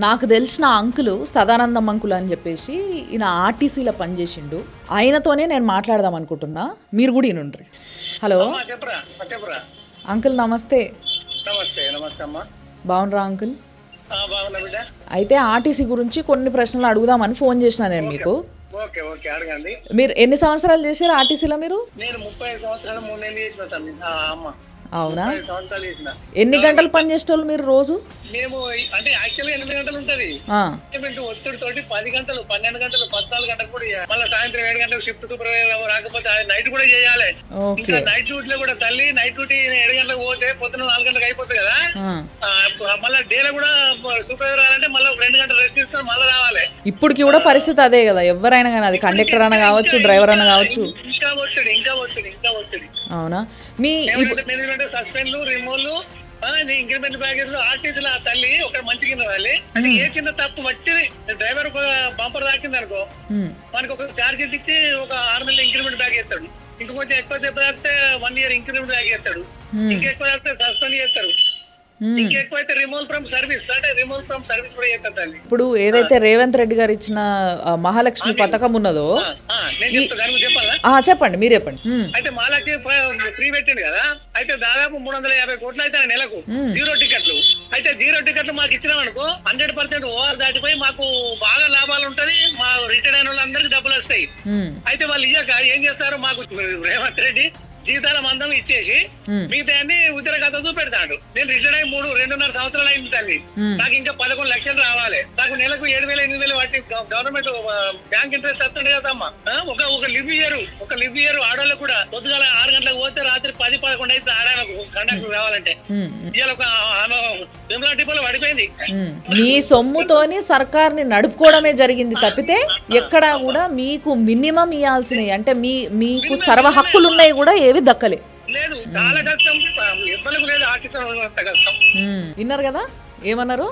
నాకు తెలిసిన uncle Sadanandam uncle అని చెప్పేసి ఈయన ఆర్టీసీలో పనిచేసిండు. ఆయనతోనే నేను మాట్లాడదాం అనుకుంటున్నా, మీరు కూడా ఈయనుండ్రి. హలో అంకుల్, నమస్తే. నమస్తే అమ్మా. బాగున్నారా అంకుల్? బాగున్నా బిడ్డ. అయితే ఆర్టీసీ గురించి కొన్ని ప్రశ్నలు అడుగుదామని ఫోన్ చేసిన నేను మీకు. ఓకే ఓకే అడగండి. మీరు ఎన్ని సంవత్సరాలు చేశారు ఆర్టీసీలో? మీరు నేను 35 సంవత్సరాలు 3 నెలలు చేసిన తమ్మి. అమ్మ అవునా? 35 సంవత్సరాలు చేసిన. ఎన్ని గంటలు పని చేసేటోళ్ళు మీరు రోజు? మేము అంటే యాక్చువల్గా 8 గంటలు ఉంటది. ఒత్తిడి తోటి 10 గంటలు 12 గంటలు 14 గంటలు కూడా చేయాలి. మళ్ళీ సాయంత్రం 7 గంటలకు షిఫ్ట్ సూపర్వైజర్ రాకపోతే నైట్ కూడా చేయాలి. ఇంకా నైట్ డ్యూటీలో కూడా తల్లి నైట్ డ్యూటీ 7 గంటలకు పోతే పొద్దున 4 గంటలకు అయిపోతుంది కదా. మళ్ళీ డేలో కూడా సూపర్వైజర్ రావాలంటే మళ్ళీ 2 గంటలు రెస్ట్ తీసుకొని మళ్ళీ రావాలి. ఇప్పటికి కూడా పరిస్థితి అదే కదా, ఎవరైనా కానీ, అది కండక్టర్ అన్న కావచ్చు, డ్రైవర్ అన్న కావచ్చు. ఇంకా ఒత్తిడి ఇంకా ఒత్తిడి ఇంకా ఒత్తిడి. అవునా? మీ సస్పెండ్లు రిమూవ్లు ఇంక్రిమెంట్ ప్యాకేజ్ లో ఆర్టీసీలో ఆ తల్లి ఒక మంచి కింద వాళ్ళు అంటే ఏ చిన్న తప్పు బట్టి డ్రైవర్ ఒక బంపర్ దాకింది అనుకో, మనకు ఒక ఛార్జ్ ఇచ్చి ఒక 6 నెలలు ఇంక్రిమెంట్ బ్యాక్ చేస్తాడు. ఇంకొంచెం ఎక్కువ దెబ్బ తాకితే 1 ఇయర్ ఇంక్రిమెంట్ బ్యాక్ చేస్తాడు. ఇంకెక్కువ తాకితే సస్పెండ్ చేస్తారు. ఇంకెక్కువైతే రిమూవ్ ఫ్రమ్ సర్వీస్ అంటే రిమూవ్ ఫ్రమ్ సర్వీస్ కూడా చేస్తారు తల్లి. ఇప్పుడు ఏదైతే రేవంత్ రెడ్డి గారు ఇచ్చిన మహాలక్ష్మి పథకం ఉన్నదో, చెప్పండి, మీరు చెప్పండి. అయితే మహాలక్ష్మి ఫ్రీ పెట్టింది కదా, అయితే దాదాపు 350 కోట్లు అయితే నెలకు జీరో టికెట్లు. అయితే జీరో టికెట్లు మాకు ఇచ్చినాం అనుకో 100% ఓవర్ దాటిపోయి మాకు బాగా లాభాలు ఉంటది. మా రిటైర్డ్ అయిన వాళ్ళందరికీ డబ్బులు వస్తాయి. అయితే వాళ్ళు ఇయ్యాక ఏం చేస్తారు, మాకు రేవంత్ రెడ్డి జీతాల మందం ఇచ్చేసి మిగతా ఉద్యోగ చూపెడతాడు. నేను రిటైర్ అయ్యి 2.5 సంవత్సరాలు అయింది తల్లి. నాకు ఇంకా 11 లక్షలు రావాలి. నాకు నెలకు 7,000 8,000 వాటి గవర్నమెంట్ బ్యాంక్ ఇంట్రెస్ట్ వస్తుండే కదమ్మా. ఒక లివ్ ఇయర్ ఆడవాళ్ళకు కూడా పొద్దుగాల 6 గంటలకు పోతే రాత్రి 10-11 అయితే ఆడవాళ్ళకు కండక్టర్ రావాలంటే ఇవాళ ఒక విమలా డిపోలో పడిపోయింది. మీ సొమ్ముతోని సర్కార్ని నడుపుకోవడమే జరిగింది తప్పితే ఎక్కడా కూడా మీకు మినిమం ఇవ్వాల్సినవి అంటే మీకు సర్వ హక్కులు ఉన్నాయి కూడా ఏవి దక్కలే. లేదు, చాలా కష్టం. ఇవ్వలేదు లేదు. ఆర్టిస్ట్ కష్టం. విన్నారు కదా ఏమన్నారు?